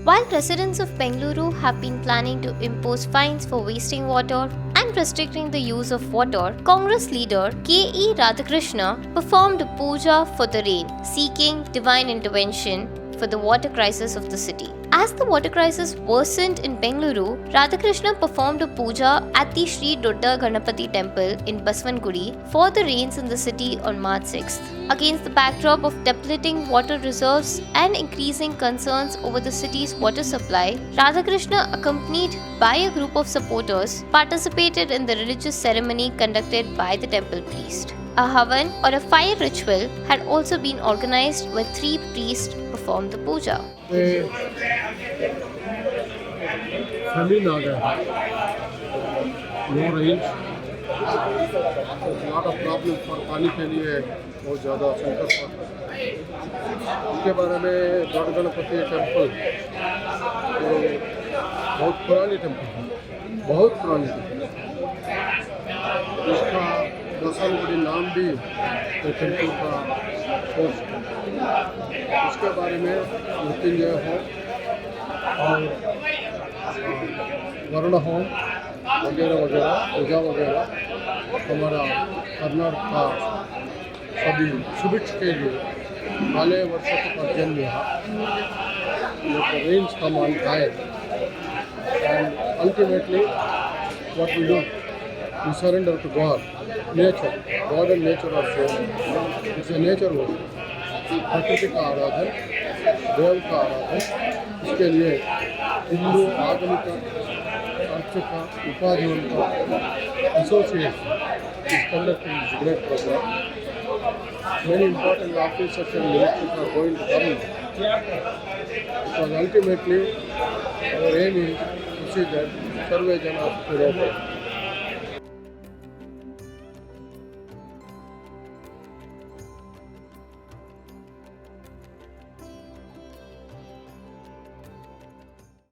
While residents of Bengaluru have been planning to impose fines for wasting water and restricting the use of water, Congress leader KE Radhakrishna performed a puja for the rain, seeking divine intervention for the water crisis of the city. As the water crisis worsened in Bengaluru, Radhakrishna performed a puja at the Shree Dodda Ganapathi Temple in Basavangudi for the rains in the city on March 6th. Against the backdrop of depleting water reserves and increasing concerns over the city's water supply, Radhakrishna, accompanied by a group of supporters, participated in the religious ceremony conducted by the temple priest. A havan or a fire ritual had also been organized where 3 priests performed the puja. famine आ गया no range lot of problem for पानी के लिए बहुत ज़्यादा संकट पड़ उनके बारे में दौड़ गणपति टेम्पल बहुत पुरानी टेम्पल है बहुत पुरानी टेम्पल इसका बसावंगुड़ी नाम भी टेम्पल का सोर्स है इसके बारे में मृत्युंजय हो और वरुण होम वगैरह वगैरह पूजा वगैरह हमारा कर्नाटक का सभी सुबिट्स के लिए काले वर्ष का पर्जन्य रेंज का मान आए and ultimately what we do, we surrender to God, nature. God and nature are same. It's a nature worship. प्रकृति का आराधन, देव का आराधन, इसके लिए हिंदू आगमिक अर्चक उपाधियों का association is conducting this great program. Many important officers and ministers are going to come because ultimately our aim is to see that सर्वे जना